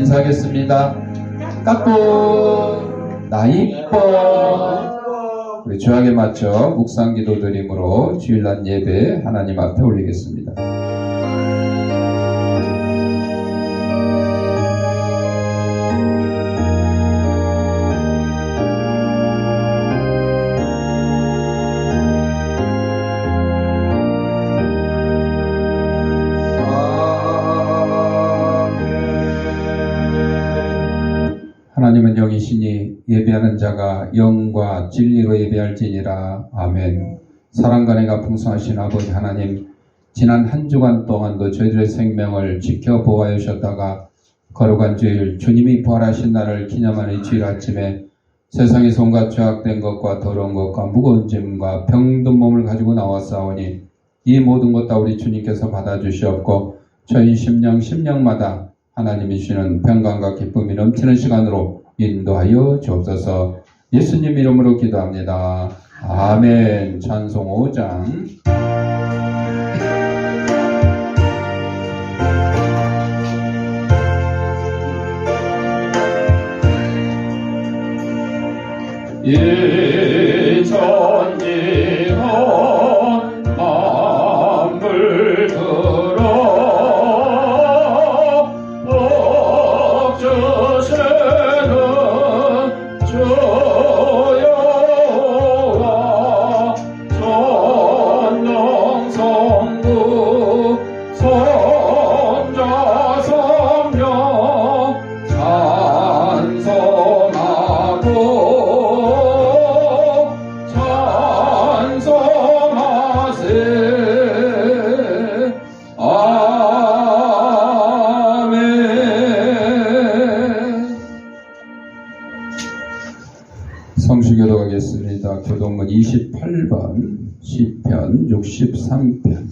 인사하겠습니다. 깎고 나 이뻐. 우리 주약에 맞춰 묵상 기도 드림으로 주일날 예배 하나님 앞에 올리겠습니다. 하나님은 영이시니 예배하는 자가 영과 진리로 예배할지니라. 아멘. 사랑과 은혜가 풍성하신 아버지 하나님, 지난 한 주간 동안도 저희들의 생명을 지켜보아 주셨다가 거룩한 주일 주님이 부활하신 날을 기념하는 주일 아침에 세상에서 온갖 죄악된 것과 더러운 것과 무거운 짐과 병든 몸을 가지고 나왔사오니 이 모든 것 다 우리 주님께서 받아주시옵고 저희 심령마다 하나님이 주시는 평강과 기쁨이 넘치는 시간으로 인도하여 주옵소서. 예수님 이름으로 기도합니다. 아멘. 찬송 5장. 예전이던 만물 들어 성수기도 가겠습니다. 교동문 28번 시편 63편.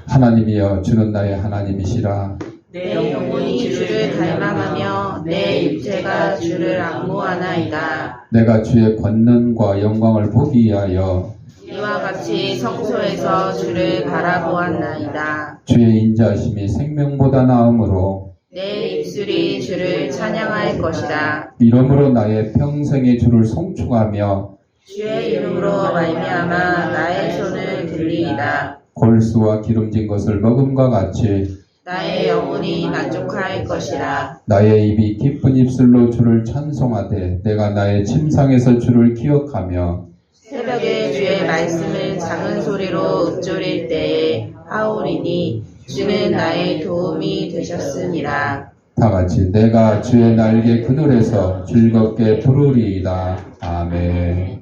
하나님이여 주는 나의 하나님이시라. 내 영혼이 주를 닮아가며 내 육체가 주를 앙모하나이다. 내가 주의 권능과 영광을 보기 위하여 이와 같이 성소에서 주를 바라보았나이다. 주의 인자하심이 생명보다 나음으로 내 입술이 주를 찬양할 것이다. 이러므로 나의 평생의 주를 송축하며 주의 이름으로 말미암아 나의 손을 들리이다. 골수와 기름진 것을 먹음과 같이 나의 영혼이 만족할 것이라. 나의 입이 기쁜 입술로 주를 찬송하되 내가 나의 침상에서 주를 기억하며 새벽에 주의 말씀을 작은 소리로 읊조릴 때에 하오리니 주는 나의 도움이 되셨음이라. 다같이 내가 주의 날개 그늘에서 즐겁게 부르리이다. 아멘.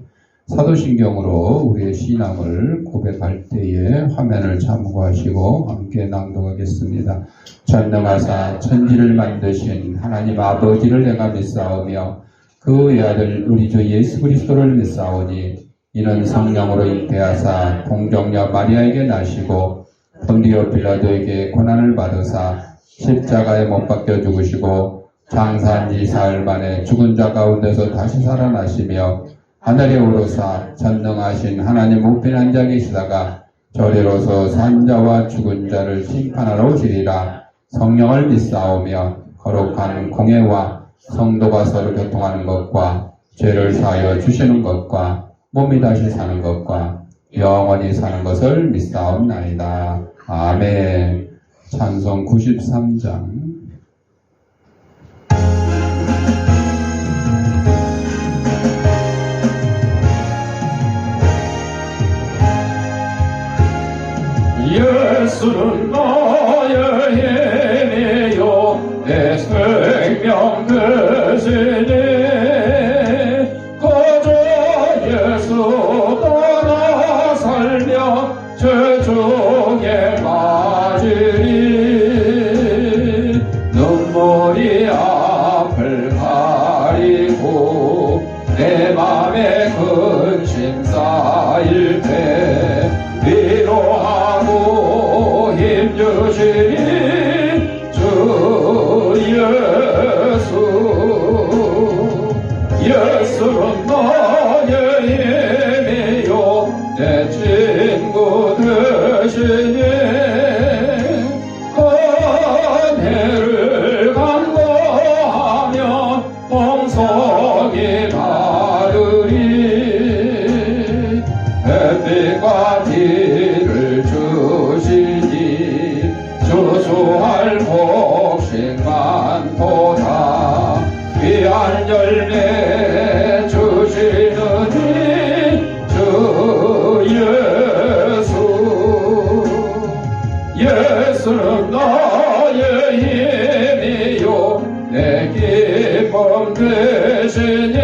사도신경으로 우리의 신앙을 고백할 때에 화면을 참고하시고 함께 낭독하겠습니다. 전능하사 천지를 만드신 하나님 아버지를 내가 믿사오며 그 외아들 우리 주 예수 그리스도를 믿사오니 이는 성령으로 잉태하사 동정녀 마리아에게 나시고 본디오 빌라도에게 고난을 받으사 십자가에 못 박혀 죽으시고 장사한 지 사흘 만에 죽은 자 가운데서 다시 살아나시며 하늘에 오르사 전능하신 하나님 우편 앉아 계시다가 저리로서 산자와 죽은 자를 심판하러 오시리라. 성령을 믿사오며 거룩한 공회와 성도가 서로 교통하는 것과 죄를 사하여 주시는 것과 몸이 다시 사는 것과 영원히 사는 것을 믿사옵나이다. 아멘. 찬송 93장. 예수는 나의 힘이요 내 생명 되시니 거저 예수 따라 살며 죄중에 빠지리 눈물이 앞을 가리고 내 맘에 근심 쌓일 때 위로하고 힘주시니 주 받으리 햇빛과 비를 주시니 주수할 곡식만보다 귀한 열매 주시느니 주 예수는 나의 힘이요 내 기쁨 되시니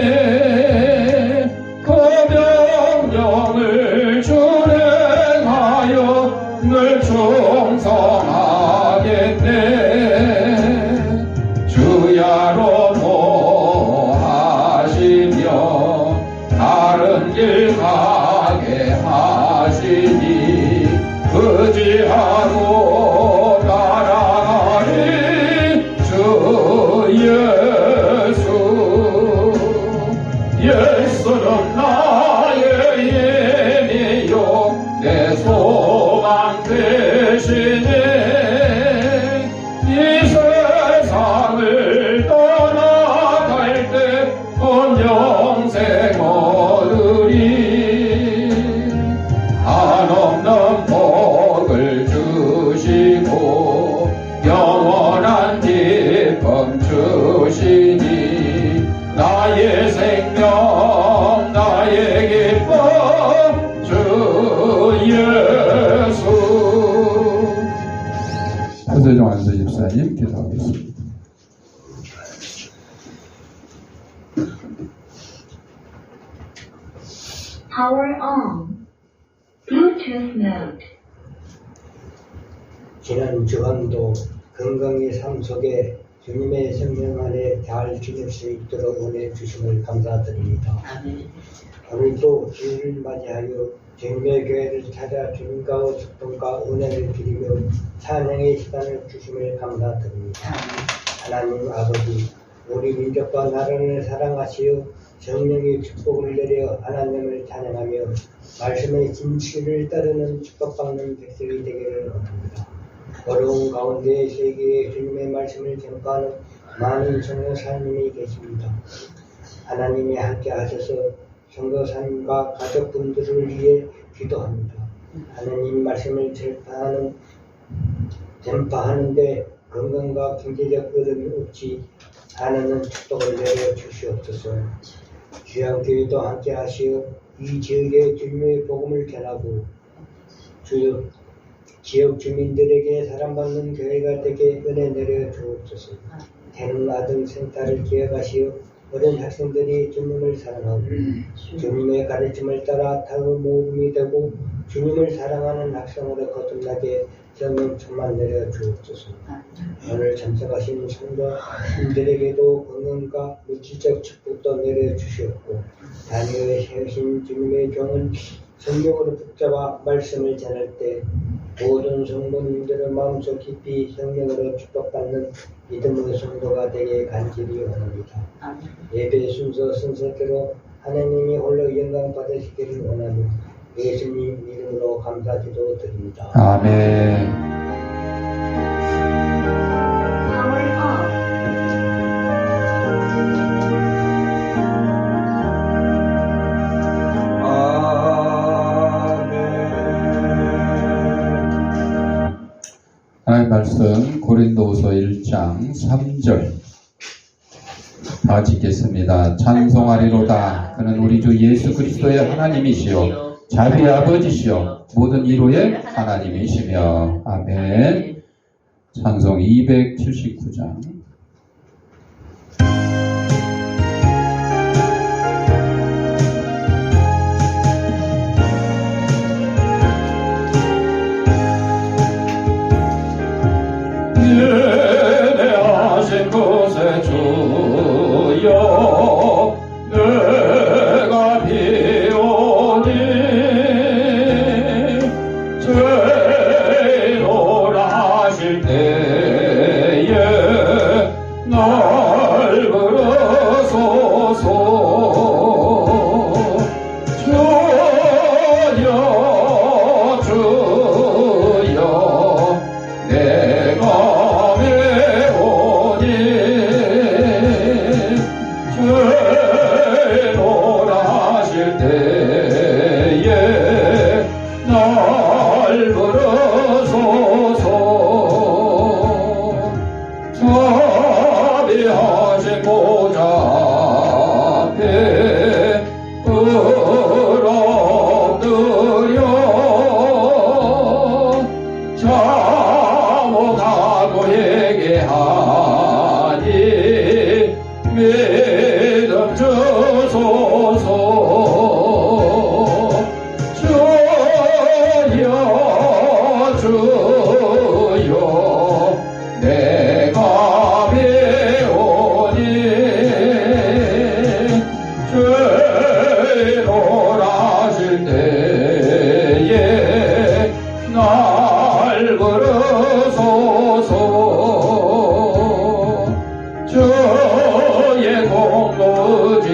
그 명령을 준행하여 늘 충성하겠네 주야로 모하시며 다른 길 가게 하시니 의지하고 따라가리 주 예수는 나의 힘이요 내 소망 되시네 이 세상을 떠나갈 때 온 영생 얻으리 한없는 복을 주시고 영원한 기쁨 주시니 나의 생명 나의 기쁨 주 예수. 표세종 안수 집사님 기도하겠습니다. Power on. Bluetooth mode. 지난 주간도 건강의 삶 속에 주님의 성령 안에 잘 지낼 수 있도록 은혜 주심을 감사드립니다. 오늘도 주일을 맞이하여 주님의 교회를 찾아 주님과 축복과 은혜를 드리며 찬양의 시간을 주심을 감사드립니다. 하나님 아버지, 우리 민족과 나라를 사랑하시어 성령의 축복을 내려 하나님을 찬양하며 말씀의 진실을 따르는 축복받는 백성이 되기를 원합니다. 어려운 가운데 세계에 주님의 말씀을 전파하는 많은 선교사님이 계십니다. 하나님이 함께 하셔서 선교사님과 가족분들을 위해 기도합니다. 하나님 말씀을 전파하는데 건강과 경제적 어려움이 없지 않은 축복을 내려 주시옵소서. 주양교회도 함께 하시어 이 지역에 주님의 복음을 전하고 지역 주민들에게 사랑받는 교회가 되게 은혜 내려 주옵소서. 태는 아들 생딸을 기억하시어 어린 학생들이 주님을 사랑하고 주님의 가르침을 따라 타의 모범이 되고 주님을 사랑하는 학생으로 거듭나게 성령 충만 내려 주옵소서. 오늘 참석하신 성도님들에게도 건강과 물질적 축복도 내려 주시옵고 자녀의 세우신 주님의 종은 성령으로 붙잡아 말씀을 전할 때 모든 성도님들의 마음속 깊이 성령으로 축복받는 믿음의 성도가 되게 간절히 원합니다. 예배 순서대로 하나님이 홀로 영광 받으시기를 원하며 예수님 이름으로 감사기도 드립니다. 아멘. Power off. 하나님 말씀 고린도후서 1장 3절 다 짓겠습니다. 찬송하리로다. 그는 우리 주 예수 그리스도의 하나님이시요 자비의 아버지시요 모든 이로의 하나님이시며. 아멘. 찬송 279장. 예배하신 곳에 주여 내가 비오니 죄로라 하실 때에 날 부르소서. 주여 주여 내가 매오니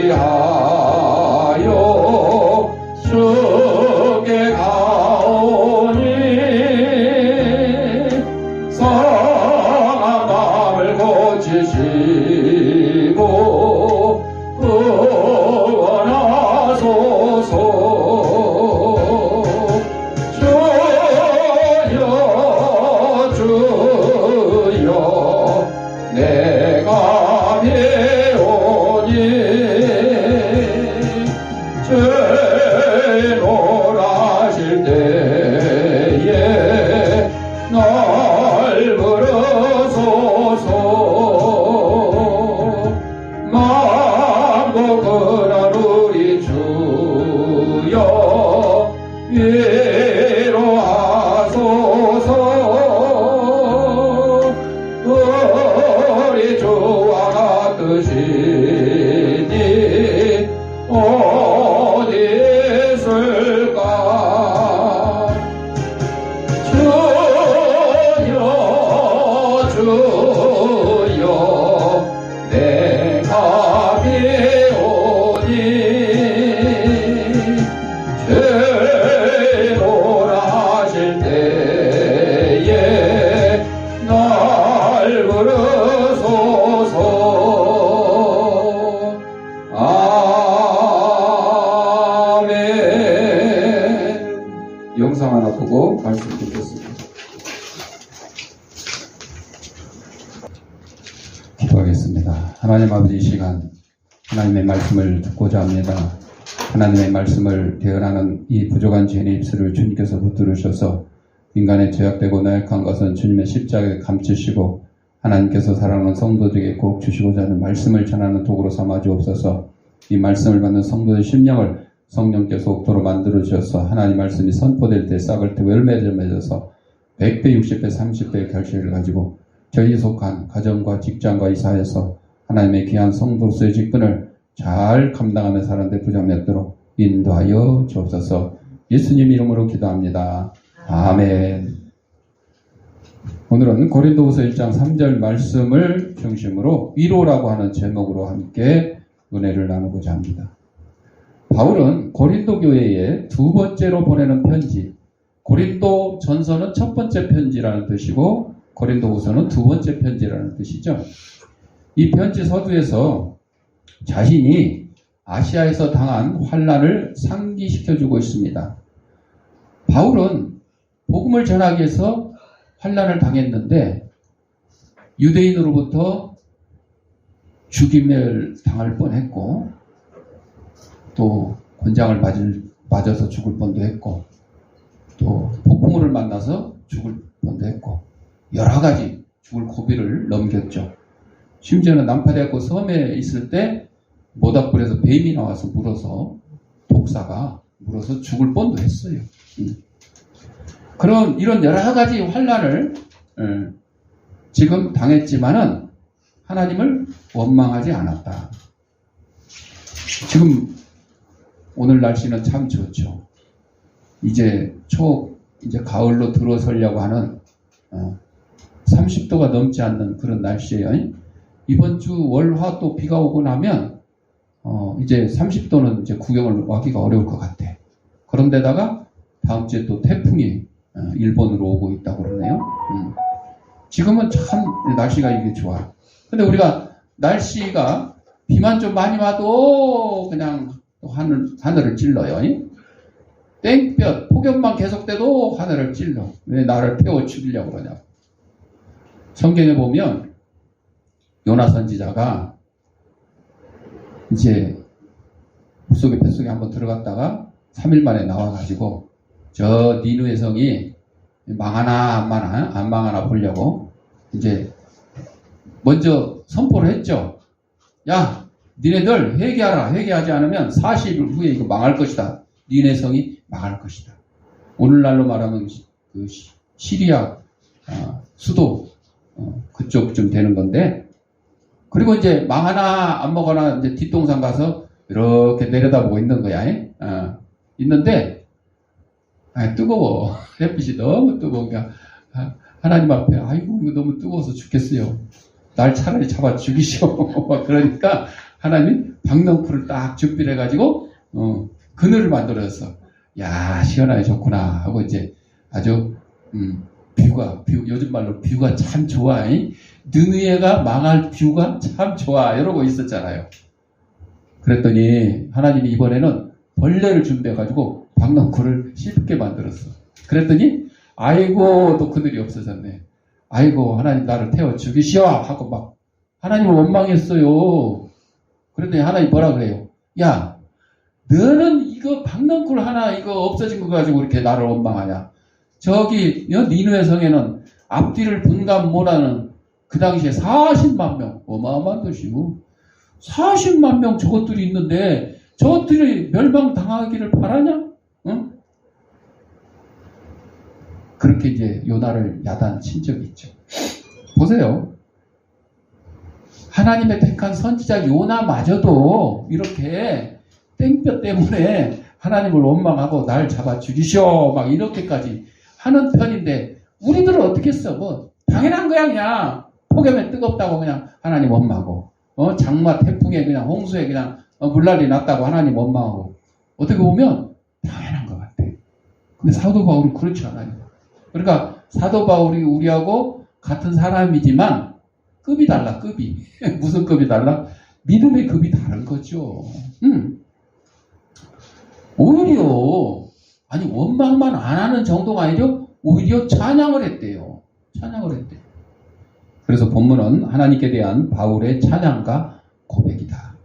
위하여 주께 가오니 상한 마음을 고치시고 구원하소서. 주여 내가 배우니 죄노라실 때에 날 부르소서. 만복은한 우리 주여 위로하소서. 우리 주와 같으시니 어디 있을까. 주여 내가 배우니 죄노라실 때에 날 부르소서. 아멘. 영상 하나 보고 말씀 듣겠습니다. 기도하겠습니다. 하나님 아버지, 이 시간 하나님의 말씀을 듣고자 합니다. 하나님의 말씀을 대언하는 이 부족한 죄인의 입술을 주님께서 붙들으셔서 인간의 죄악되고 나약한 것은 주님의 십자가에 감추시고 하나님께서 사랑하는 성도들에게 꼭 주시고자 하는 말씀을 전하는 도구로 삼아 주옵소서. 이 말씀을 받는 성도의 심령을 성령께서 옥토로 만들어 주셔서 하나님 말씀이 선포될 때 싹을 트고 열매를 맺어서 100배, 60배, 30배의 결실을 가지고 저희 속한 가정과 직장과 이 사회에서 하나님의 귀한 성도로서의 직분을 잘 감당하며 사는 데 부족하도록 인도하여 주옵소서. 예수님 이름으로 기도합니다. 아멘. 오늘은 고린도후서 1장 3절 말씀을 중심으로 위로라고 하는 제목으로 함께 은혜를 나누고자 합니다. 바울은 고린도 교회에 두 번째로 보내는 편지, 고린도 전서는 첫 번째 편지라는 뜻이고 고린도후서는 두 번째 편지라는 뜻이죠. 이 편지 서두에서 자신이 아시아에서 당한 환난을 상기시켜주고 있습니다. 바울은 복음을 전하기 위해서 환난을 당했는데 유대인으로부터 죽임을 당할 뻔했고 또 권장을 맞아서 죽을 뻔도 했고 또 폭풍우를 만나서 죽을 뻔도 했고 여러 가지 죽을 고비를 넘겼죠. 심지어는 남파대학교 섬에 있을 때 모닥불에서 뱀이 나와서 물어서 독사가 물어서 죽을 뻔도 했어요. 그런 이런 여러 가지 환난을 지금 당했지만은 하나님을 원망하지 않았다. 지금 오늘 날씨는 참 좋죠. 이제 가을로 들어서려고 하는 30도가 넘지 않는 그런 날씨예요. 이번 주 월화 또 비가 오고 나면 이제 30도는 이제 구경을 하기가 어려울 것 같아. 그런데다가 다음 주에 또 태풍이 일본으로 오고 있다고 그러네요. 지금은 참 날씨가 이게 좋아. 근데 우리가 날씨가 비만 좀 많이 와도 그냥 하늘을 찔러요. 땡볕, 폭염만 계속돼도 하늘을 찔러. 왜 나를 태워 죽이려고 그러냐. 성경에 보면 요나 선지자가 이제 물속에 뱃속에 한번 들어갔다가 3일 만에 나와가지고 저 니누의 성이 망하나 안 망하나 보려고 이제 먼저 선포를 했죠. 야, 니네들 회개하라. 회개하지 않으면 40일 후에 이거 망할 것이다. 니네 성이 망할 것이다. 오늘날로 말하면 그 시리아 수도 그쪽쯤 되는 건데, 그리고 이제 망하나 안 먹거나 이제 뒷동산 가서 이렇게 내려다보고 있는 거야. 있는데 뜨거워. 햇빛이 너무 뜨거우니까 하나님 앞에 아이고 이거 너무 뜨거워서 죽겠어요. 날 차라리 잡아 죽이시오. 그러니까 하나님이 박넝쿨을 딱 준비를 해가지고 그늘을 만들어서 야 시원하게 좋구나 하고 이제 아주 뷰 요즘 말로 뷰가 참 좋아. 느느에가 망할 뷰가 참 좋아 이러고 있었잖아요. 그랬더니 하나님이 이번에는 벌레를 준비해가지고 박넝쿨을 쉽게 만들었어. 그랬더니 아이고 또 그늘이 없어졌네. 아이고 하나님 나를 태워 죽이시오 하고 막 하나님을 원망했어요. 그랬더니 하나님 뭐라 그래요? 야 너는 이거 박넝쿨 하나 이거 없어진 거 가지고 이렇게 나를 원망하냐. 저기 니느웨 성에는 앞뒤를 분간 못하는 그 당시에 40만 명 어마어마한 것이고 40만 명 저것들이 있는데 저것들이 멸망당하기를 바라냐? 응? 그렇게 이제 요나를 야단친 적이 있죠. 보세요. 하나님의 택한 선지자 요나마저도 이렇게 땡볕 때문에 하나님을 원망하고 날 잡아 죽이시오 막 이렇게까지 하는 편인데 우리들은 어떻게 했어? 뭐 당연한 거야 그냥 폭염에 뜨겁다고 그냥 하나님 원망하고 장마 태풍에 그냥 홍수에 그냥 물난리 났다고 하나님 원망하고 어떻게 보면 당연한 것 같아. 근데 사도 바울은 그렇지 않아요. 그러니까 사도 바울이 우리하고 같은 사람이지만 급이 달라. 급이 무슨 급이 달라? 믿음의 급이 다른 거죠. 오히려 아니 원망만 안 하는 정도가 아니라 오히려 찬양을 했대요. 찬양을 했대요. 그래서 본문은 하나님께 대한 바울의 찬양과 고백이다.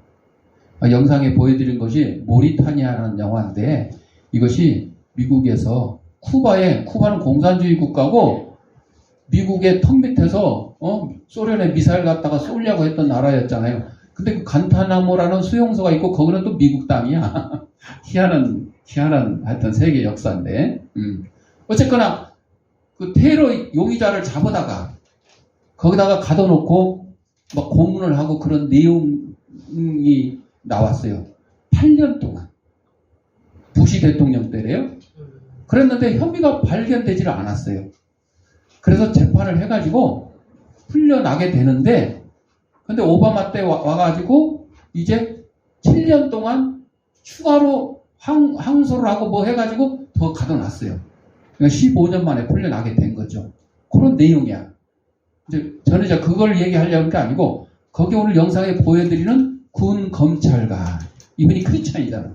영상에 보여드린 것이 모리타니아라는 영화인데 이것이 미국에서 쿠바는 공산주의 국가고 미국의 턱 밑에서 소련의 미사일 갖다가 쏘려고 했던 나라였잖아요. 근데 그 간타나모라는 수용소가 있고 거기는 또 미국 땅이야. 희한한 하여튼 세계 역사인데 어쨌거나 그 테러 용의자를 잡아다가 거기다가 가둬놓고 막 고문을 하고 그런 내용이 나왔어요. 8년 동안 부시 대통령 때래요. 그랬는데 혐의가 발견되지를 않았어요. 그래서 재판을 해가지고 풀려나게 되는데 근데 오바마 때 와가지고 이제 7년 동안 추가로 항소를 하고 뭐 해가지고 더 가둬놨어요. 그러니까 15년 만에 풀려나게 된 거죠. 그런 내용이야. 이제 저는 이제 그걸 얘기하려는 게 아니고 거기 오늘 영상에 보여드리는 군 검찰관 이분이 크리스찬이잖아.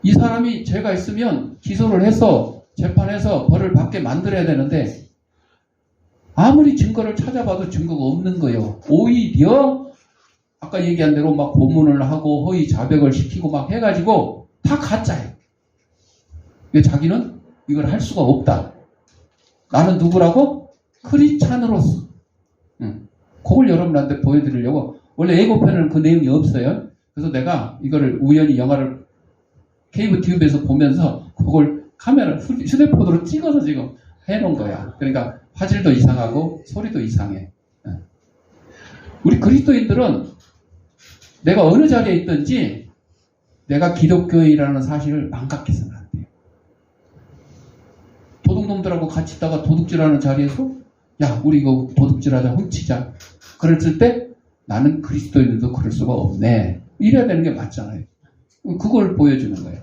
이 사람이 죄가 있으면 기소를 해서 재판해서 벌을 받게 만들어야 되는데 아무리 증거를 찾아봐도 증거가 없는 거예요. 오히려 아까 얘기한 대로 막 고문을 하고 허위 자백을 시키고 막 해가지고 다 가짜예요. 자기는 이걸 할 수가 없다. 나는 누구라고? 크리스찬으로서. 그걸 여러분한테 보여드리려고. 원래 예고편에는 그 내용이 없어요. 그래서 내가 이거를 우연히 영화를 케이블 TV에서 보면서 그걸 카메라 휴대폰으로 찍어서 지금 해놓은 거야. 그러니까 화질도 이상하고 소리도 이상해. 우리 그리스도인들은 내가 어느 자리에 있든지 내가 기독교인이라는 사실을 망각해서는 안 돼요. 도둑놈들하고 같이 있다가 도둑질하는 자리에서 야 우리 이거 도둑질하자 훔치자 그랬을 때 나는 그리스도인들도 그럴 수가 없네. 이래야 되는 게 맞잖아요. 그걸 보여주는 거예요.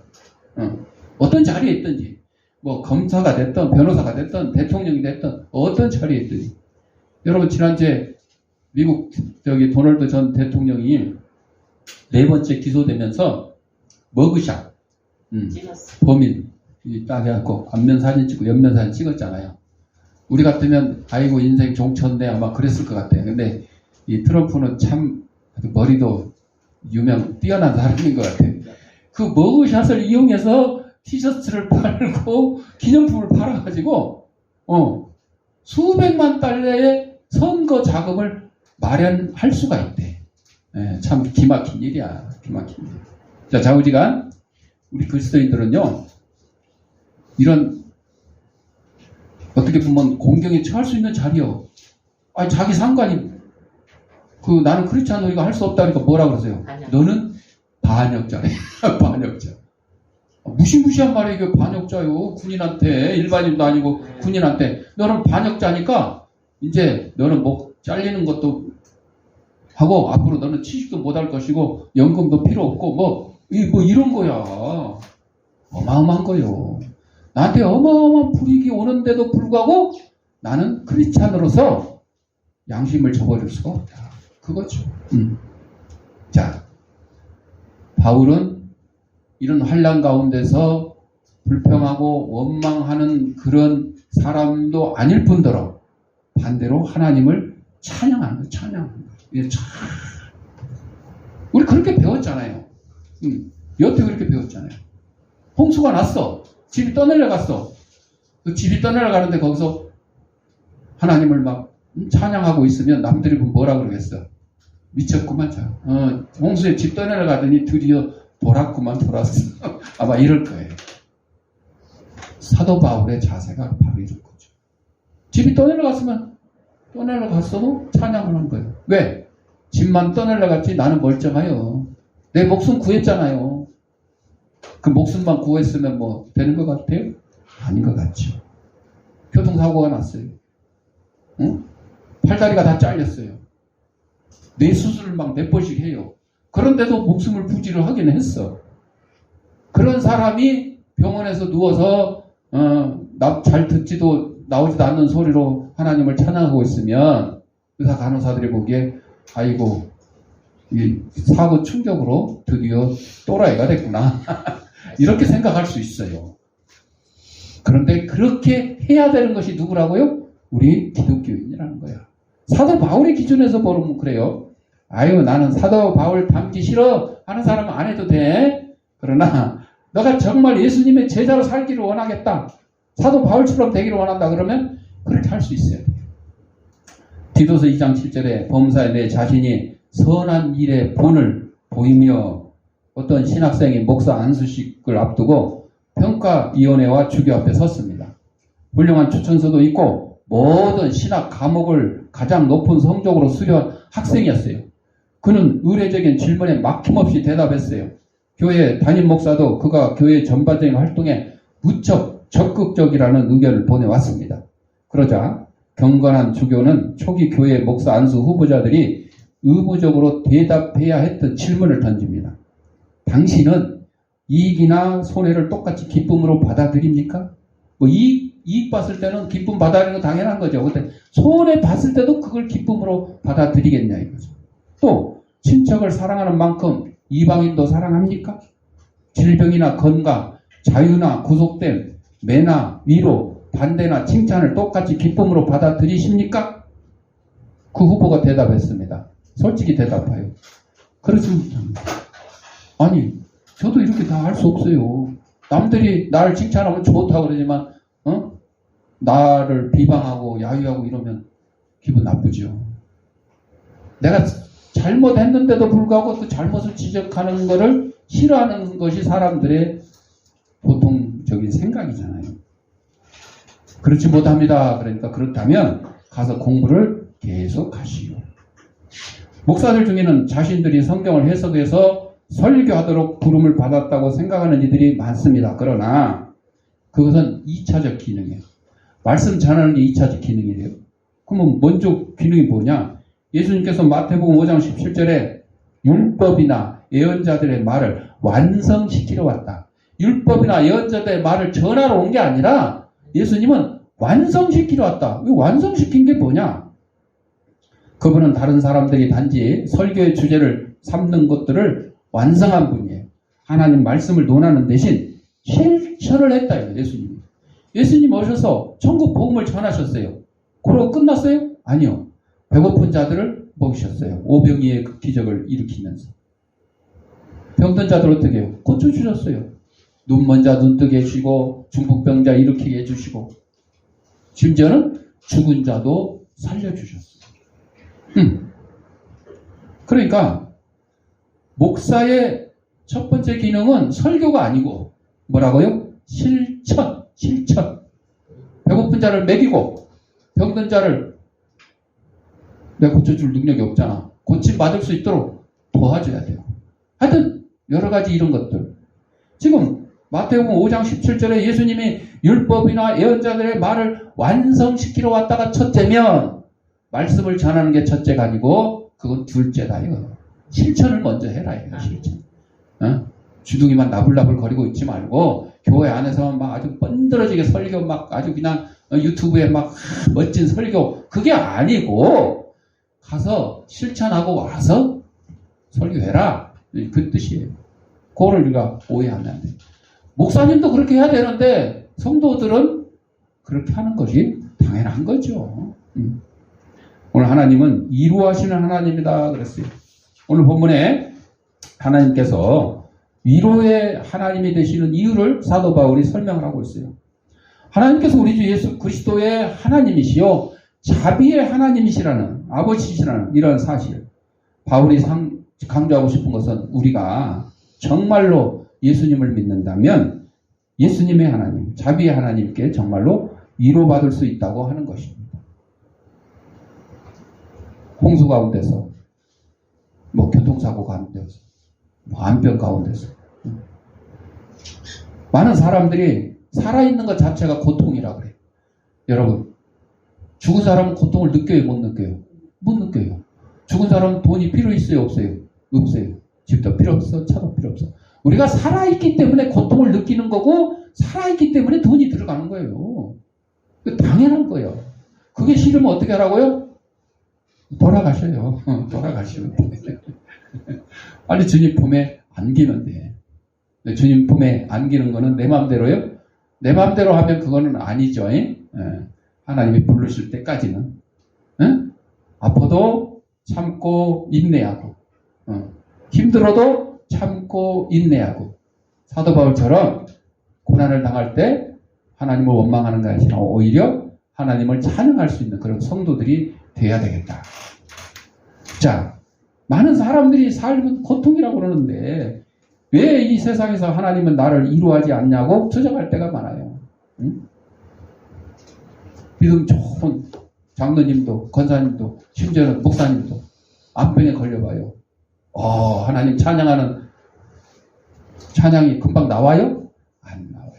어떤 자리에 있든지 뭐 검사가 됐든 변호사가 됐든 대통령이 됐든 어떤 자리에 있든지 여러분 지난주에 미국 도널드 전 대통령이 4번째 기소되면서 머그샷 범인 딱 해갖고 앞면 사진 찍고 옆면 사진 찍었잖아요. 우리 같으면 아이고 인생 종쳤네 아마 그랬을 것 같아요. 근데 이 트럼프는 참 머리도 뛰어난 사람인 것 같아요. 그 머그샷을 이용해서 티셔츠를 팔고 기념품을 팔아가지고 수백만 달러의 선거 자금을 마련할 수가 있대. 참 기막힌 일이야. 기막힌 일. 자, 좌우지간 우리 그리스도인들은요 이런 어떻게 보면 공경에 처할 수 있는 자리요. 아니 자기 상관이 나는 크리스찬 너희가 할 수 없다니까 뭐라 그러세요? 너는 반역자래. 반역자. 무시무시한 말이 이게 반역자요. 군인한테 일반인도 아니고 군인한테 너는 반역자니까 이제 너는 목 잘리는 것도 하고 앞으로 너는 취직도 못할 것이고 연금도 필요 없고 뭐 이런 거야. 어마어마한 거요. 나한테 어마어마한 불이익이 오는데도 불구하고 나는 크리스찬으로서 양심을 접어줄 수가 없다. 그거죠. 자, 바울은 이런 환난 가운데서 불평하고 원망하는 그런 사람도 아닐 뿐더러 반대로 하나님을 찬양하는 거예요. 찬양하는 거예요. 우리 그렇게 배웠잖아요. 여태 그렇게 배웠잖아요. 홍수가 났어. 집이 떠내려갔어. 그 집이 떠내려가는데 거기서 하나님을 막 찬양하고 있으면 남들이 뭐라 그러겠어? 미쳤구만. 홍수에 집 떠내려가더니 드디어 돌았구만 돌았어. 아마 이럴 거예요. 사도 바울의 자세가 바로 이런 거죠. 집이 떠내려갔으면 떠내려갔어도 찬양을 한 거예요. 왜? 집만 떠내려갔지 나는 멀쩡해요. 내 목숨 구했잖아요. 그 목숨만 구했으면 뭐 되는 것 같아요? 아닌 것 같죠. 교통사고가 났어요. 응? 팔다리가 다 잘렸어요. 뇌 수술을 막 몇 번씩 해요. 그런데도 목숨을 부지를 하긴 했어. 그런 사람이 병원에서 누워서 잘 듣지도 나오지도 않는 소리로 하나님을 찬양하고 있으면 의사 간호사들이 보기에 아이고 이 사고 충격으로 드디어 또라이가 됐구나. 이렇게 생각할 수 있어요. 그런데 그렇게 해야 되는 것이 누구라고요? 우리 기독교인이라는 거야. 사도 바울의 기준에서 보면 그래요. 아유 나는 사도 바울 닮기 싫어 하는 사람은 안 해도 돼. 그러나 너가 정말 예수님의 제자로 살기를 원하겠다. 사도 바울처럼 되기를 원한다. 그러면 그렇게 할 수 있어요. 디도서 2장 7절에 범사에 내 자신이 선한 일의 본을 보이며 어떤 신학생이 목사 안수식을 앞두고 평가위원회와 주교 앞에 섰습니다. 훌륭한 추천서도 있고 모든 신학 과목을 가장 높은 성적으로 수료한 학생이었어요. 그는 의례적인 질문에 막힘없이 대답했어요. 교회 담임 목사도 그가 교회 전반적인 활동에 무척 적극적이라는 의견을 보내왔습니다. 그러자 경건한 주교는 초기 교회 목사 안수 후보자들이 의무적으로 대답해야 했던 질문을 던집니다. 당신은 이익이나 손해를 똑같이 기쁨으로 받아들입니까? 이익 봤을 때는 기쁨 받아들이는 거 당연한 거죠. 근데 손해 봤을 때도 그걸 기쁨으로 받아들이겠냐 이거죠. 또 친척을 사랑하는 만큼 이방인도 사랑합니까? 질병이나 건강, 자유나 구속됨, 매나 위로, 반대나 칭찬을 똑같이 기쁨으로 받아들이십니까? 그 후보가 대답했습니다. 솔직히 대답해요. 그렇지 못합니다. 아니, 저도 이렇게 다 할 수 없어요. 남들이 나를 칭찬하면 좋다고 그러지만 나를 비방하고 야유하고 이러면 기분 나쁘죠. 내가 잘못했는데도 불구하고 그 잘못을 지적하는 것을 싫어하는 것이 사람들의 보통적인 생각이잖아요. 그렇지 못합니다. 그러니까 그렇다면 가서 공부를 계속 하시오. 목사들 중에는 자신들이 성경을 해석해서 설교하도록 부름을 받았다고 생각하는 이들이 많습니다. 그러나 그것은 2차적 기능이에요. 말씀 전하는 게 2차적 기능이래요. 그러면 먼저 기능이 뭐냐? 예수님께서 마태복음 5장 17절에 율법이나 예언자들의 말을 완성시키러 왔다. 율법이나 예언자들의 말을 전하러 온 게 아니라 예수님은 완성시키러 왔다. 완성시킨 게 뭐냐? 그분은 다른 사람들이 단지 설교의 주제를 삼는 것들을 완성한 분이에요. 하나님 말씀을 논하는 대신 실천을 했다. 예수님이. 예수님 오셔서 천국 복음을 전하셨어요. 그러고 끝났어요? 아니요. 배고픈 자들을 먹이셨어요. 오병이의 그 기적을 일으키면서. 병든 자들 어떻게 해요? 고쳐주셨어요. 눈먼 자 눈 뜨게 해주시고 중풍병자 일으키게 해주시고 심지어는 죽은 자도 살려주셨어요. 그러니까 목사의 첫 번째 기능은 설교가 아니고 뭐라고요? 실천. 배고픈 자를 먹이고 병든 자를 내가 고쳐줄 능력이 없잖아. 고침 받을 수 있도록 도와줘야 돼요. 하여튼 여러 가지 이런 것들. 지금 마태복음 5장 17절에 예수님이 율법이나 예언자들의 말을 완성시키러 왔다가 첫째면 말씀을 전하는 게 첫째가 아니고 그건 둘째다요. 실천을 먼저 해라, 이거 실천. 주둥이만 나불나불 거리고 있지 말고, 교회 안에서만 막 아주 뻔들어지게 설교 막 아주 그냥 유튜브에 막 멋진 설교, 그게 아니고, 가서 실천하고 와서 설교해라. 그 뜻이에요. 그거를 우리가 오해하면 안 돼요. 목사님도 그렇게 해야 되는데, 성도들은 그렇게 하는 것이 당연한 거죠. 오늘 하나님은 위로하시는 하나님이다 그랬어요. 오늘 본문에 하나님께서 위로의 하나님이 되시는 이유를 사도 바울이 설명을 하고 있어요. 하나님께서 우리 주 예수 그리스도의 하나님이시요 자비의 하나님이시라는, 아버지시라는 이런 사실. 바울이 강조하고 싶은 것은 우리가 정말로 예수님을 믿는다면 예수님의 하나님, 자비의 하나님께 정말로 위로받을 수 있다고 하는 것입니다. 홍수 가운데서, 교통사고 가운데서, 암병 가운데서 많은 사람들이 살아있는 것 자체가 고통이라 그래요. 여러분, 죽은 사람은 고통을 느껴요, 못 느껴요? 못 느껴요. 죽은 사람은 돈이 필요 있어요, 없어요? 없어요. 집도 필요 없어, 차도 필요 없어. 우리가 살아있기 때문에 고통을 느끼는 거고, 살아있기 때문에 돈이 들어가는 거예요. 당연한 거예요. 그게 싫으면 어떻게 하라고요? 돌아가셔요. 돌아가시면 돼. 빨리 주님 품에 안기면 돼. 주님 품에 안기는 거는 내 마음대로요? 내 마음대로 하면 그거는 아니죠. 하나님이 부르실 때까지는. 아파도 참고 인내하고, 힘들어도 참고 인내하고, 사도 바울처럼 고난을 당할 때 하나님을 원망하는 것이 아니라 오히려 하나님을 찬양할 수 있는 그런 성도들이 돼야 되겠다. 자, 많은 사람들이 삶은 고통이라고 그러는데 왜 이 세상에서 하나님은 나를 위로하지 않냐고 투정할 때가 많아요. 믿음 좋은 장로님도, 권사님도, 심지어는 목사님도 암병에 걸려봐요. 하나님 찬양하는 찬양이 금방 나와요? 안 나와요.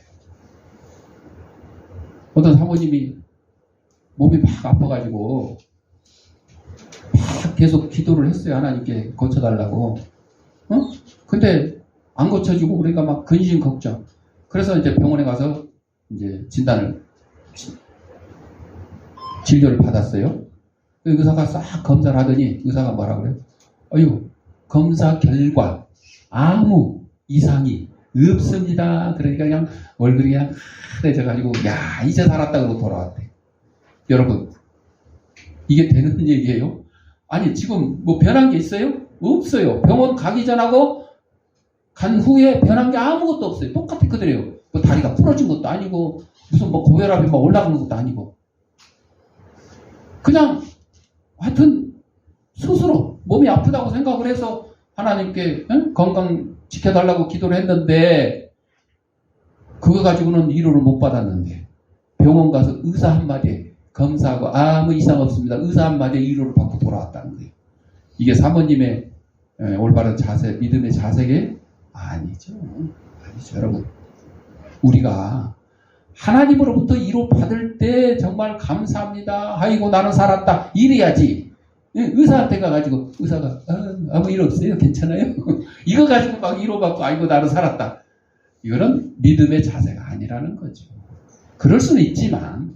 어떤 사모님이 몸이 막 아파가지고 막 계속 기도를 했어요. 하나님께 고쳐달라고. 근데 안 고쳐지고 우리가 막 근심 걱정. 그래서 이제 병원에 가서 이제 진료를 받았어요. 의사가 싹 검사를 하더니 의사가 뭐라 그래요? 검사 결과 아무 이상이 없습니다. 그러니까 그냥 얼굴이 그냥 하얘져가지고 야 이제 살았다 그러고 돌아왔대. 여러분, 이게 되는 얘기예요? 아니 지금 뭐 변한 게 있어요? 없어요. 병원 가기 전하고 간 후에 변한 게 아무것도 없어요. 똑같아 그대로요. 뭐 다리가 부러진 것도 아니고 무슨 뭐 고혈압이 막 올라가는 것도 아니고 그냥 하여튼 스스로 몸이 아프다고 생각을 해서 하나님께 건강 지켜달라고 기도를 했는데 그거 가지고는 위로를 못 받았는데 병원 가서 의사 한마디에 검사하고 아무 이상 없습니다. 의사 한마디에 위로를 받고 돌아왔다는 거예요. 이게 사모님의 올바른 자세, 믿음의 자세게 아니죠. 아니죠. 여러분, 우리가 하나님으로부터 위로 받을 때 정말 감사합니다. 아이고 나는 살았다. 이래야지. 의사한테 가가지고 의사가 아무 일 없어요. 괜찮아요. 이거 가지고 막 위로받고 아이고 나는 살았다. 이거는 믿음의 자세가 아니라는 거죠. 그럴 수는 있지만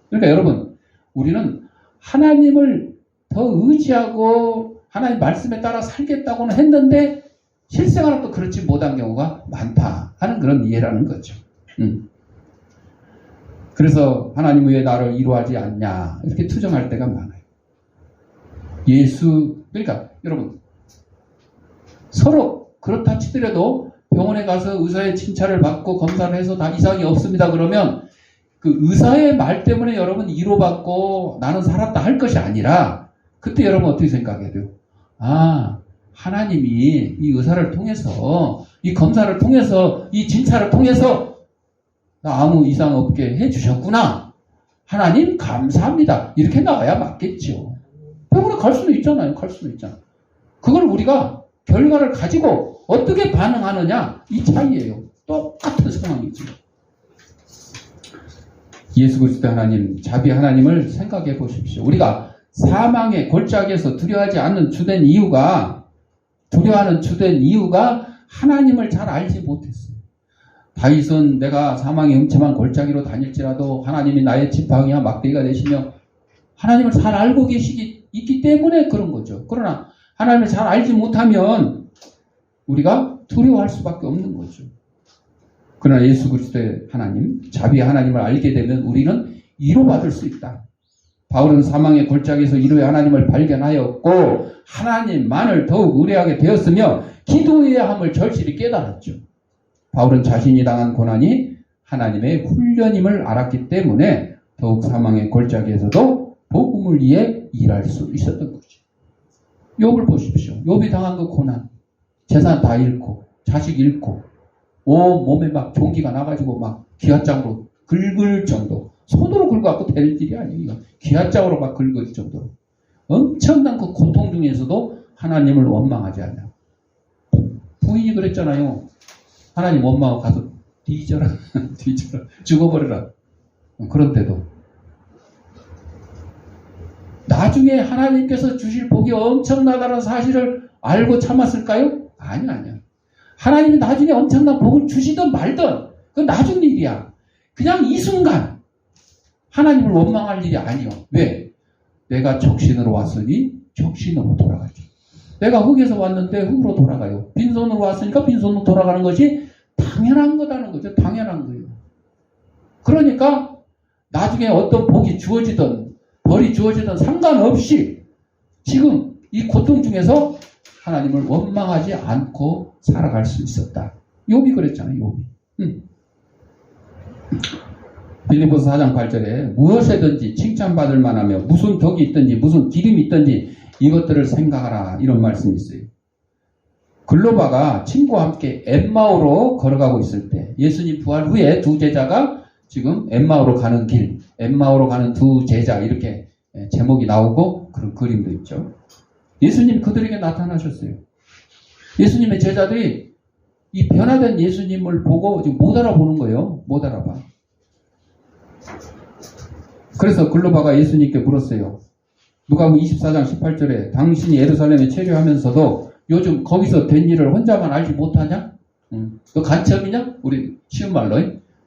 그러니까 여러분 우리는 하나님을 더 의지하고 하나님 말씀에 따라 살겠다고는 했는데 실생활은 또 그렇지 못한 경우가 많다 하는 그런 이해라는 거죠. 그래서 하나님 왜 나를 위로하지 않냐 이렇게 투정할 때가 많아요. 그러니까 여러분 서로 그렇다 치더라도 병원에 가서 의사의 진찰을 받고 검사를 해서 다 이상이 없습니다 그러면 그 의사의 말 때문에 여러분 위로받고 나는 살았다 할 것이 아니라 그때 여러분 어떻게 생각해야 돼요? 하나님이 이 의사를 통해서 이 검사를 통해서 이 진찰을 통해서 나 아무 이상 없게 해주셨구나. 하나님 감사합니다. 이렇게 나와야 맞겠죠. 병원에 갈 수도 있잖아요. 그걸 우리가 결과를 가지고 어떻게 반응하느냐 이 차이예요. 똑같은 상황이죠. 예수 그리스도 하나님, 자비 하나님을 생각해 보십시오. 우리가 사망의 골짜기에서 두려워하는 주된 이유가 하나님을 잘 알지 못했어요. 다윗은 내가 사망의 음침한 골짜기로 다닐지라도 하나님이 나의 지팡이와 막대기가 되시며 하나님을 잘 알고 있기 때문에 그런 거죠. 그러나 하나님을 잘 알지 못하면 우리가 두려워할 수밖에 없는 거죠. 그러나 예수 그리스도의 하나님, 자비의 하나님을 알게 되면 우리는 위로받을 수 있다. 바울은 사망의 골짜기에서 위로의 하나님을 발견하였고 하나님만을 더욱 의뢰하게 되었으며 기도해야 함을 절실히 깨달았죠. 바울은 자신이 당한 고난이 하나님의 훈련임을 알았기 때문에 더욱 사망의 골짜기에서도 복음을 위해 일할 수 있었던 거죠. 욥을 보십시오. 욥이 당한 그 고난, 재산 다 잃고 자식 잃고 온 몸에 막 종기가 나가지고 막 기아장으로 긁을 정도, 손으로 긁어갖고 될 일이 아니에요. 기아장으로 막 긁을 정도로 엄청난 그 고통 중에서도 하나님을 원망하지 않아요. 부인이 그랬잖아요. 하나님 원망하고 가서 뒤져라 뒤져라 죽어버려라. 그런데도 나중에 하나님께서 주실 복이 엄청나다는 사실을 알고 참았을까요? 아니야. 하나님이 나중에 엄청난 복을 주시든 말든 그건 나중 일이야. 그냥 이 순간 하나님을 원망할 일이 아니요. 왜? 내가 적신으로 왔으니 적신으로 돌아가죠. 내가 흙에서 왔는데 흙으로 돌아가요. 빈손으로 왔으니까 빈손으로 돌아가는 것이 당연한 거다는 거죠. 당연한 거예요. 그러니까 나중에 어떤 복이 주어지든 벌이 주어지든 상관없이 지금 이 고통 중에서 하나님을 원망하지 않고 살아갈 수 있었다. 욥이 그랬잖아요. 욥이. 빌립보서 4장 8절에 무엇에든지 칭찬받을 만하며 무슨 덕이 있든지 무슨 기름이 있든지 이것들을 생각하라 이런 말씀이 있어요. 글로바가 친구와 함께 엠마오로 걸어가고 있을 때 예수님 부활 후에 두 제자가 지금 엠마오로 가는 길, 엠마오로 가는 두 제자 이렇게 제목이 나오고 그런 그림도 있죠. 예수님 그들에게 나타나셨어요. 예수님의 제자들이 이 변화된 예수님을 보고 지금 못 알아보는 거예요. 못 알아봐. 그래서 글로바가 예수님께 물었어요. 누가복음 24장 18절에 당신이 예루살렘에 체류하면서도 요즘 거기서 된 일을 혼자만 알지 못하냐? 너 간첩이냐? 우리 쉬운 말로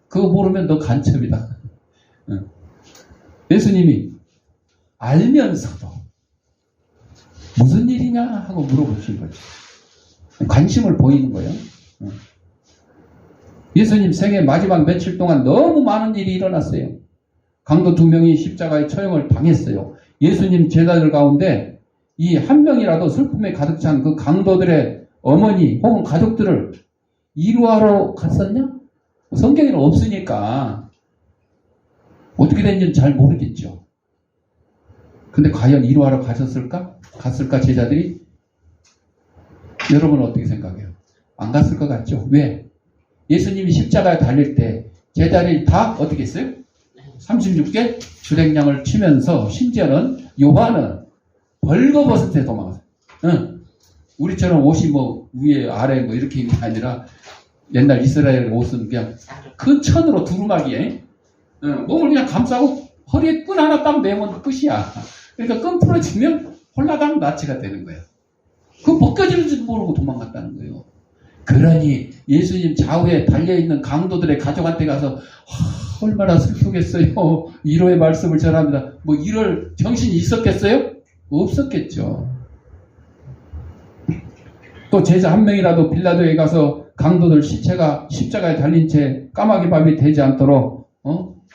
그거 모르면 너 간첩이다. 예수님이 알면서도 무슨 일이냐 하고 물어보신 거죠. 관심을 보이는 거예요. 예수님 생애 마지막 며칠 동안 너무 많은 일이 일어났어요. 강도 2명이 십자가의 처형을 당했어요. 예수님 제자들 가운데 이 한 명이라도 슬픔에 가득 찬 그 강도들의 어머니 혹은 가족들을 위로하러 갔었냐? 성경에는 없으니까 어떻게 됐는지는 잘 모르겠죠. 근데 과연 위로하러 가셨을까? 갔을까 제자들이? 여러분은 어떻게 생각해요? 안 갔을 것 같죠? 왜? 예수님이 십자가에 달릴 때 제자들이 다 어떻게 했어요? 36개 주랭량을 치면서 심지어는 요한은 벌거벗은 도망갔어요. 우리처럼 옷이 뭐 위에 아래 뭐 이렇게 있는 게 아니라 옛날 이스라엘 옷은 그냥 큰 천으로 두루마기에 몸을 그냥 감싸고 허리에 끈 하나 딱 매면 끝이야. 그러니까 끈 풀어지면 홀라당 나치가 되는 거예요. 그 벗겨지는지도 모르고 도망갔다는 거예요. 그러니 예수님 좌우에 달려있는 강도들의 가족한테 가서 얼마나 슬프겠어요. 위로의 말씀을 전합니다. 뭐 이럴 정신이 있었겠어요? 없었겠죠. 또 제자 한 명이라도 빌라도에 가서 강도들 시체가 십자가에 달린 채 까마귀 밥이 되지 않도록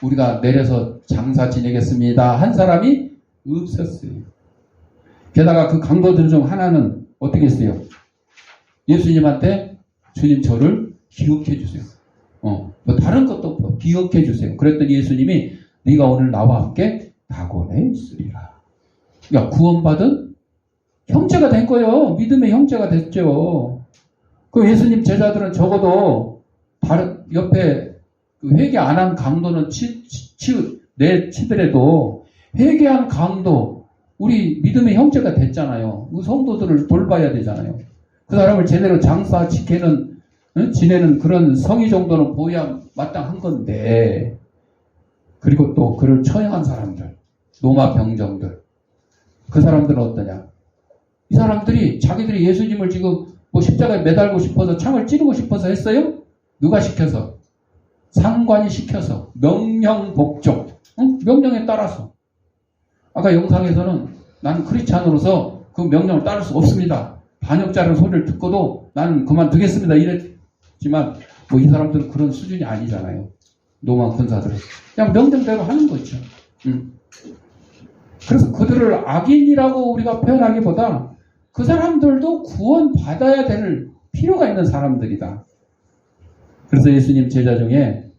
우리가 내려서 장사 지내겠습니다 한 사람이 없었어요. 게다가 그 강도들 중 하나는 어떻게 했어요? 예수님한테 주님 저를 기억해 주세요. 뭐 다른 것도 없고 기억해 주세요. 그랬더니 예수님이 네가 오늘 나와 함께 낙원에 있으리라. 그러니까 구원받은 형제가 된 거예요. 믿음의 형제가 됐죠. 그 예수님 제자들은 적어도 다른 옆에 그 회개 안 한 강도는 치더라도 회개한 강도 우리 믿음의 형제가 됐잖아요. 그 성도들을 돌봐야 되잖아요. 그 사람을 제대로 장사 지내는 그런 성의 정도는 보여야 마땅한 건데, 그리고 또 그를 처형한 사람들, 노마 병정들, 그 사람들은 어떠냐? 이 사람들이 자기들이 예수님을 지금 뭐 십자가에 매달고 싶어서 창을 찌르고 싶어서 했어요? 누가 시켜서? 상관이 시켜서. 명령 복종. 응? 명령에 따라서. 아까 영상에서는 나는 크리스찬으로서 그 명령을 따를 수 없습니다. 반역자라는 소리를 듣고도 나는 그만두겠습니다. 이랬지만 뭐 이 사람들은 그런 수준이 아니잖아요. 로마 군사들은. 그냥 명령대로 하는 거죠. 그래서 그들을 악인이라고 우리가 표현하기보다 그 사람들도 구원받아야 될 필요가 있는 사람들이다. 그래서 예수님 제자 중에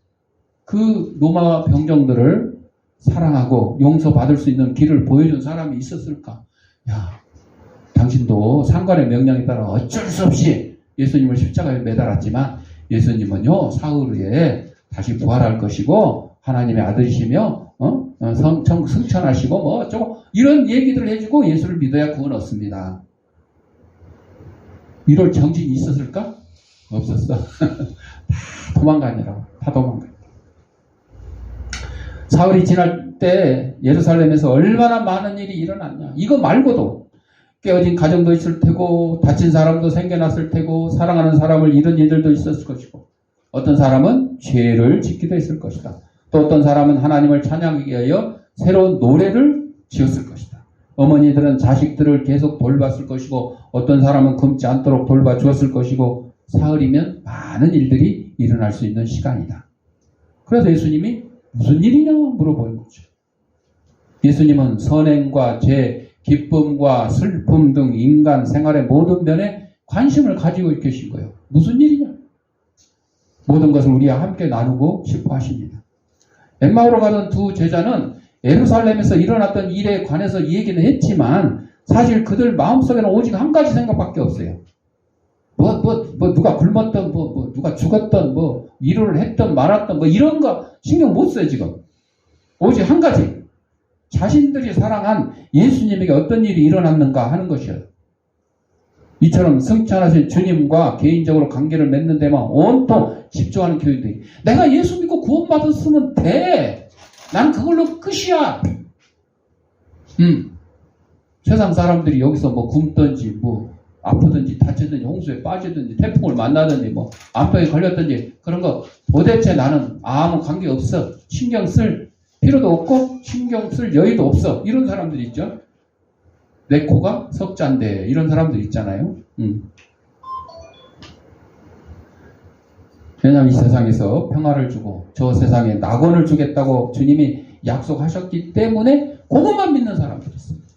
그 로마 병정들을 사랑하고 용서받을 수 있는 길을 보여준 사람이 있었을까? 야, 당신도 상관의 명령에 따라 어쩔 수 없이 예수님을 십자가에 매달았지만 예수님은요, 사흘 후에 다시 부활할 것이고 하나님의 아들이시며 승천하시고 뭐 어쩌고 이런 얘기들을 해주고 예수를 믿어야 구원 얻습니다. 이럴 정신이 있었을까? 없었어. 다 도망가느라고. 다 도망가. 사흘이 지날 때 예루살렘에서 얼마나 많은 일이 일어났냐. 이거 말고도 깨어진 가정도 있을 테고 다친 사람도 생겨났을 테고 사랑하는 사람을 잃은 이들도 있었을 것이고 어떤 사람은 죄를 짓기도 했을 것이다. 또 어떤 사람은 하나님을 찬양하기 위하여 새로운 노래를 지었을 것이다. 어머니들은 자식들을 계속 돌봤을 것이고 어떤 사람은 굶지 않도록 돌봐주었을 것이고 사흘이면 많은 일들이 일어날 수 있는 시간이다. 그래서 예수님이 무슨 일이냐 물어보는 거죠. 예수님은 선행과 죄, 기쁨과 슬픔 등 인간 생활의 모든 면에 관심을 가지고 계신 거예요. 무슨 일이냐? 모든 것을 우리와 함께 나누고 싶어 하십니다. 엠마오로 가던 두 제자는 예루살렘에서 일어났던 일에 관해서 얘기는 했지만 사실 그들 마음속에는 오직 한 가지 생각밖에 없어요. 누가 굶었던, 누가 죽었던, 위로를 했던, 말았던, 이런 거 신경 못 써요, 지금. 오직 한 가지. 자신들이 사랑한 예수님에게 어떤 일이 일어났는가 하는 것이에요. 이처럼 승천하신 주님과 개인적으로 관계를 맺는 데만 온통 집중하는 교인들이 내가 예수 믿고 구원받았으면 돼. 난 그걸로 끝이야. 세상 사람들이 여기서 굶든지 아프든지 다치든지 홍수에 빠지든지 태풍을 만나든지 암병에 걸렸든지 그런 거 도대체 나는 아무 관계 없어. 신경 쓸 필요도 없고 신경 쓸 여유도 없어. 이런 사람들이 있죠. 내 코가 석잔데 이런 사람들 있잖아요. 왜냐하면 이 세상에서 평화를 주고 저 세상에 낙원을 주겠다고 주님이 약속하셨기 때문에 그것만 믿는 사람들이 있습니다.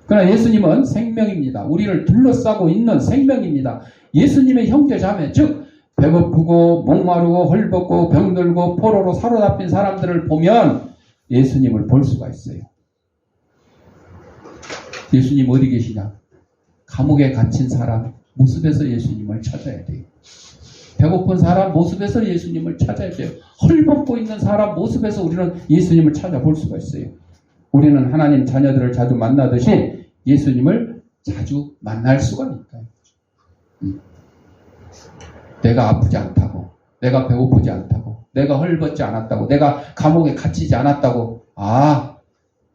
그러나 예수님은 생명입니다. 우리를 둘러싸고 있는 생명입니다. 예수님의 형제 자매 즉 배고프고 목마르고 헐벗고 병들고 포로로 사로잡힌 사람들을 보면 예수님을 볼 수가 있어요. 예수님 어디 계시냐? 감옥에 갇힌 사람 모습에서 예수님을 찾아야 돼요. 배고픈 사람 모습에서 예수님을 찾아야 돼요. 헐벗고 있는 사람 모습에서 우리는 예수님을 찾아볼 수가 있어요. 우리는 하나님 자녀들을 자주 만나듯이 예수님을 자주 만날 수가 있다. 내가 아프지 않다고, 내가 배고프지 않다고, 내가 헐벗지 않았다고, 내가 감옥에 갇히지 않았다고,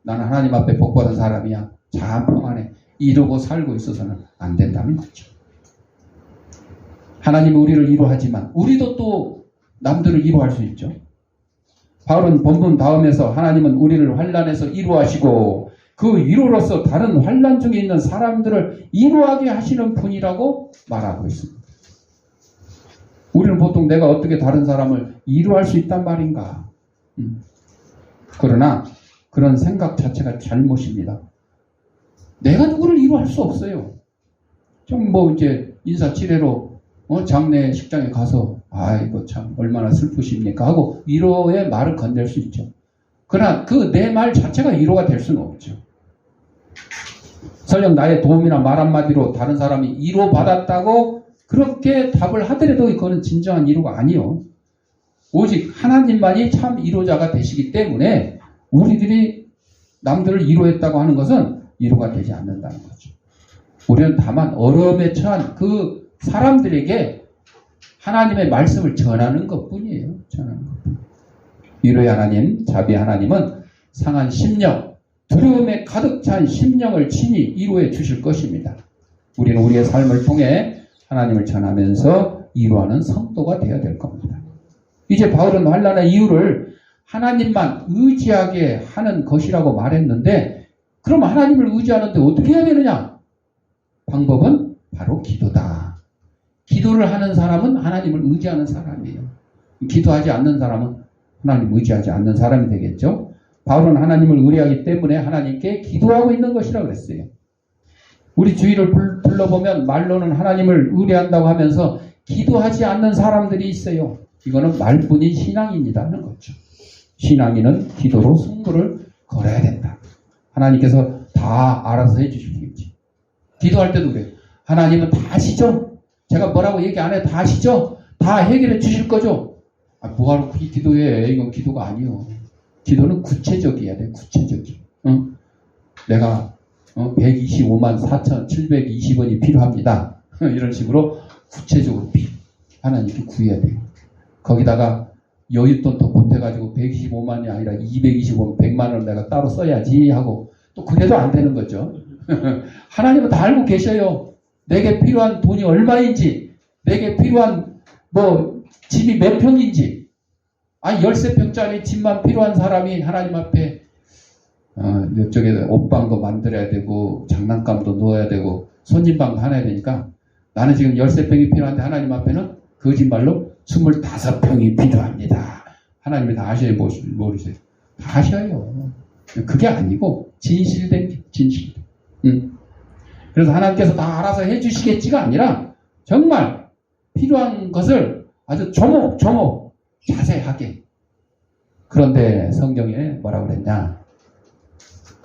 나는 하나님 앞에 복받은 사람이야. 참 평안해. 이러고 살고 있어서는 안 된다는 거죠. 하나님은 우리를 위로하지만 우리도 또 남들을 위로할 수 있죠. 바울은 본문 다음에서 하나님은 우리를 환난에서 위로하시고 그 위로로서 다른 환난 중에 있는 사람들을 위로하게 하시는 분이라고 말하고 있습니다. 우리는 보통 내가 어떻게 다른 사람을 위로할 수 있단 말인가? 그러나 그런 생각 자체가 잘못입니다. 내가 누구를 위로할 수 없어요. 좀 이제 인사치레로 장례 식장에 가서 이거 참 얼마나 슬프십니까 하고 위로의 말을 건넬 수 있죠. 그러나 그 내 말 자체가 위로가 될 수는 없죠. 설령 나의 도움이나 말 한마디로 다른 사람이 위로받았다고 그렇게 답을 하더라도 그거는 진정한 위로가 아니요. 오직 하나님만이 참 위로자가 되시기 때문에 우리들이 남들을 위로했다고 하는 것은 위로가 되지 않는다는 거죠. 우리는 다만 어려움에 처한 그 사람들에게 하나님의 말씀을 전하는 것뿐이에요. 전하는 것뿐. 위로의 하나님, 자비의 하나님은 상한 심령, 두려움에 가득 찬 심령을 친히 이루어 주실 것입니다. 우리는 우리의 삶을 통해 하나님을 전하면서 이루하는 성도가 되어야 될 겁니다. 이제 바울은 환난의 이유를 하나님만 의지하게 하는 것이라고 말했는데, 그럼 하나님을 의지하는데 어떻게 해야 되느냐? 방법은 바로 기도다. 기도를 하는 사람은 하나님을 의지하는 사람이에요. 기도하지 않는 사람은 하나님을 의지하지 않는 사람이 되겠죠. 바울은 하나님을 의뢰하기 때문에 하나님께 기도하고 있는 것이라고 그랬어요. 우리 주위를 둘러보면 말로는 하나님을 의뢰한다고 하면서 기도하지 않는 사람들이 있어요. 이거는 말뿐인 신앙입니다 하는 거죠. 신앙인은 기도로 승부를 걸어야 된다. 하나님께서 다 알아서 해주시겠지. 기도할 때도 그래요. 하나님은 다 아시죠? 제가 뭐라고 얘기 안 해도 다 아시죠? 다 해결해 주실 거죠? 뭐하러 그렇게 기도해? 이건 기도가 아니요. 기도는 구체적이어야 돼. 구체적이. 응? 내가 125만 4,720원이 필요합니다. 이런 식으로 구체적으로 하나님께 구해야 돼요. 거기다가 여윳돈 더 못해가지고 125만이 아니라 225만 100만 원 내가 따로 써야지 하고 또 그래도 안 되는 거죠. 하나님은 다 알고 계셔요. 내게 필요한 돈이 얼마인지, 내게 필요한 집이 몇 평인지. 13평짜리 집만 필요한 사람이 하나님 앞에 이쪽에 옷방도 만들어야 되고 장난감도 넣어야 되고 손님방도 하나 해야 되니까, 나는 지금 13평이 필요한데 하나님 앞에는 거짓말로 25평이 필요합니다. 하나님이 다 아셔야 모르세요. 다 아셔요. 그게 아니고 진실된 진실. 그래서 하나님께서 다 알아서 해주시겠지가 아니라 정말 필요한 것을 아주 조목조목 자세하게. 그런데 성경에 뭐라고 그랬냐?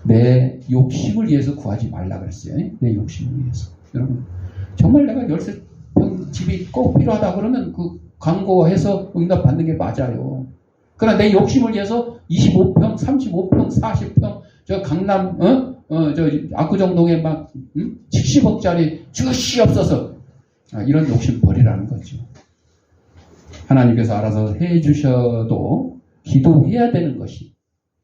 내 욕심을 위해서 구하지 말라 그랬어요. 내 욕심을 위해서. 여러분, 정말 내가 13평 집이 꼭 필요하다 그러면 그 광고해서 응답 받는 게 맞아요. 그러나 내 욕심을 위해서 25평, 35평, 40평, 저 강남, 저 압구정동에 막 70억짜리 주시옵소서. 이런 욕심 버리라는 거죠. 하나님께서 알아서 해주셔도 기도해야 되는 것이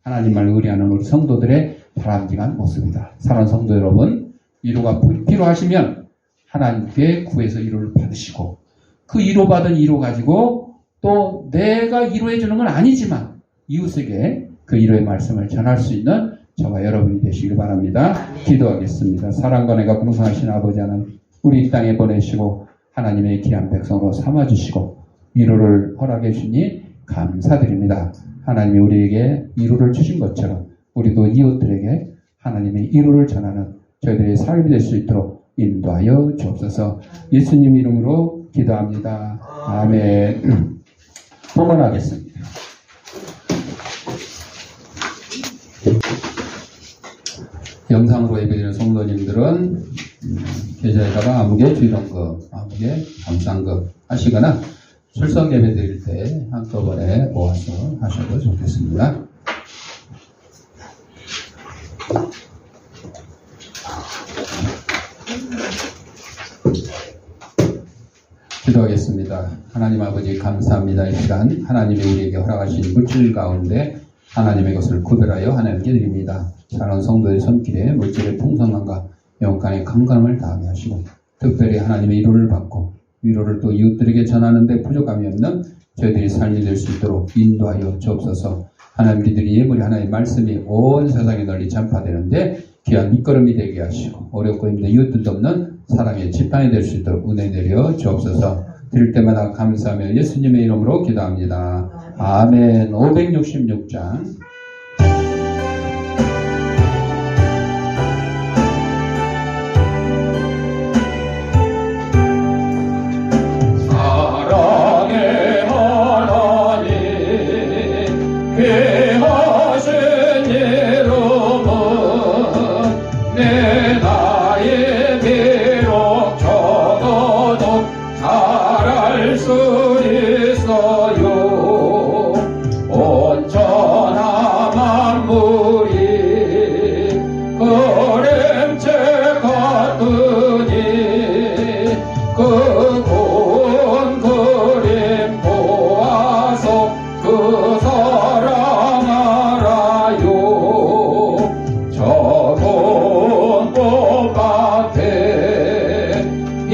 하나님만 의뢰하는 우리 성도들의 바람직한 모습이다. 사랑하는 성도 여러분, 위로가 필요하시면 하나님께 구해서 위로를 받으시고, 그 위로받은 위로 가지고 또 내가 위로해 주는 건 아니지만 이웃에게 그 위로의 말씀을 전할 수 있는 저와 여러분이 되시길 바랍니다. 기도하겠습니다. 사랑과 내가 풍성하신 아버지 하나님, 우리 이 땅에 보내시고 하나님의 귀한 백성으로 삼아주시고 위로를 허락해 주시니 감사드립니다. 하나님이 우리에게 위로를 주신 것처럼 우리도 이웃들에게 하나님의 위로를 전하는 저희들의 삶이 될 수 있도록 인도하여 주옵소서. 예수님 이름으로 기도합니다. 아멘. 봉헌하겠습니다. 영상으로 예배드리는 성도님들은 계좌에다가 아무개 주일원금, 아무개 감상금 하시거나 출석 예배 드릴 때 한꺼번에 모아서 하셔도 좋겠습니다. 기도하겠습니다. 하나님 아버지 감사합니다. 이 시간 하나님이 우리에게 허락하신 물질 가운데 하나님의 것을 구별하여 하나님께 드립니다. 사랑하는 성도의 손길에 물질의 풍성함과 영광의 강건함을 다하게 하시고, 특별히 하나님의 위로를 받고 위로를 또 이웃들에게 전하는데 부족함이 없는 저희들이 삶이 될 수 있도록 인도하여 주옵소서. 하나님 우리들이 예물이 하나님의 말씀이 온 세상에 널리 전파되는데 귀한 밑거름이 되게 하시고, 어렵고 힘든 이웃들도 없는 사랑의 지팡이 될 수 있도록 은혜 내려 주옵소서. 드릴 때마다 감사하며 예수님의 이름으로 기도합니다. 아멘. 566장.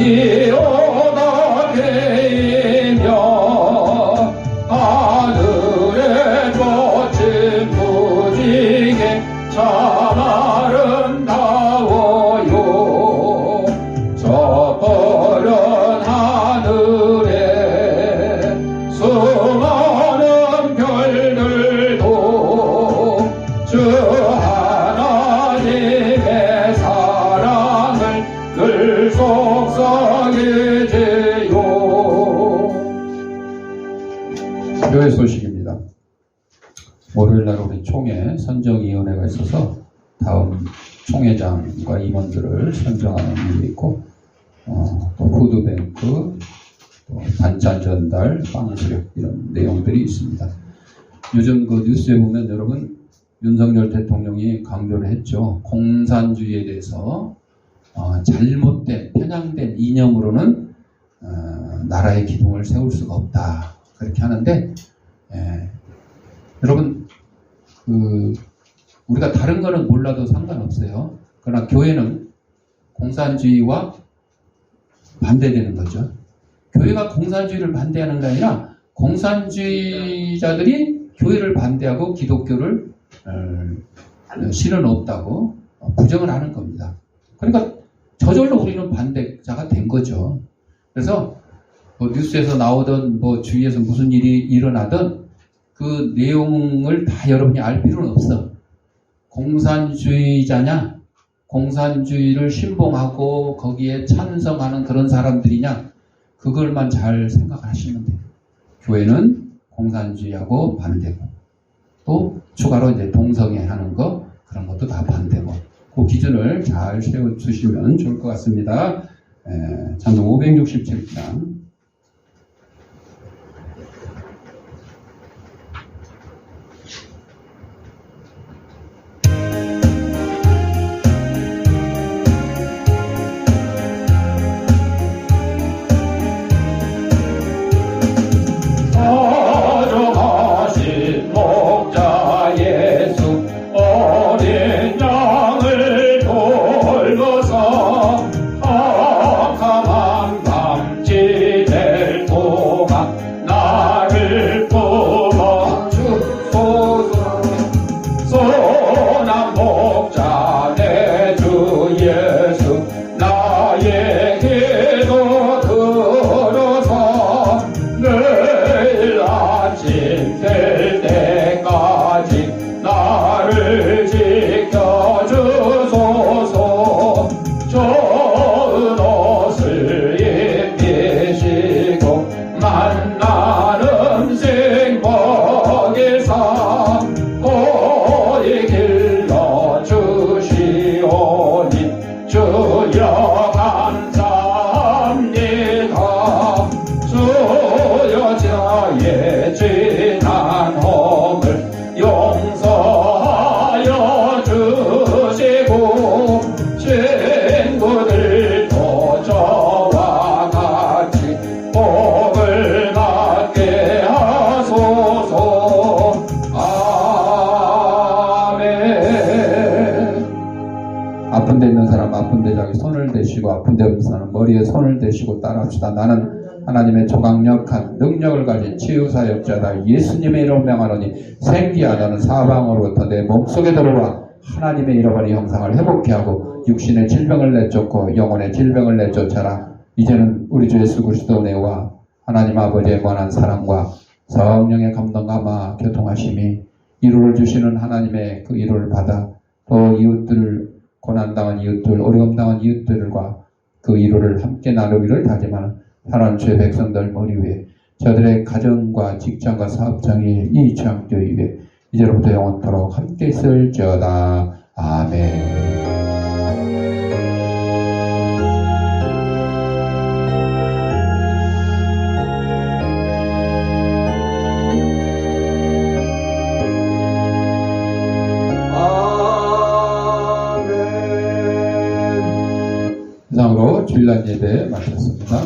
이오다 베이며 하늘에 뻗친 무지개 참 아름다워요. 저 푸른 하늘에 수많은 별들도 주 하나님의 사랑을 늘 속삭이지요. 교회 소식입니다. 월요일날 우리 총회 선정위원회가 있어서 다음 총회장과 임원들을 선정하는 일이 있고, 또 푸드뱅크, 또 반찬 전달, 빵 수령 이런 내용들이 있습니다. 요즘 그 뉴스에 보면 여러분 윤석열 대통령이 강조를 했죠. 공산주의에 대해서 잘못된 편향된 이념으로는 나라의 기둥을 세울 수가 없다 그렇게 하는데, 여러분 우리가 다른 거는 몰라도 상관없어요. 그러나 교회는 공산주의와 반대되는 거죠. 교회가 공산주의를 반대하는 게 아니라 공산주의자들이 교회를 반대하고 기독교를 실은 없다고 부정을 하는 겁니다. 그러니까 저절로 우리는 반대자가 된 거죠. 그래서 뉴스에서 나오던 주위에서 무슨 일이 일어나든 그 내용을 다 여러분이 알 필요는 없어. 공산주의자냐, 공산주의를 신봉하고 거기에 찬성하는 그런 사람들이냐, 그걸만 잘 생각하시면 돼요. 교회는 공산주의하고 반대고, 또 추가로 이제 동성애 하는 거, 그런 것도 다 반대고, 그 기준을 잘 세워주시면 좋을 것 같습니다. 찬송 567장. 거룩하신 목자 예수 어린 양을 돌보사 캄캄한 밤지될 동안 나를 뽑아주소서. 선한 목자 내 주 예수 나의 기도 들어서 늘 아침 될 때까지 나를 지켜주소서. 좋은 옷을 입히시고 만난 음식 먹이사 고이 길러주시오니 주여 감사합니다. 주여 저의 지난 허물 용서하여 주시고 친구들도 저와 같이 복을 받게 하소서. 아멘. 아픈 데 있는 사람 아픈 데 자기 손을 대시고, 아픈 데 없는 사람 머리에 손을 대시고 따라합시다. 나는 하나님의 조강력한 능력을 가진 치유사역자다. 예수님의 이름으로 명하노니 생기야 너는 사방으로부터 내 몸속에 들어와 하나님의 잃어버린 형상을 회복케 하고 육신의 질병을 내쫓고 영혼의 질병을 내쫓아라. 이제는 우리 주 예수 그리스도 내와 하나님 아버지의 권한 사랑과 성령의 감동과 교통하심이 위로를 주시는 하나님의 그 위로를 받아 또 이웃들, 고난당한 이웃들, 어려움당한 이웃들과 그 위로를 함께 나누기를 다짐하는 하나님 주의 백성들 머리 위에, 저들의 가정과 직장과 사업장이 이 지향교회 위에 이제로부터 영원토록 함께 있을지어다. 아멘. 이상으로 주일날 예배 마쳤습니다.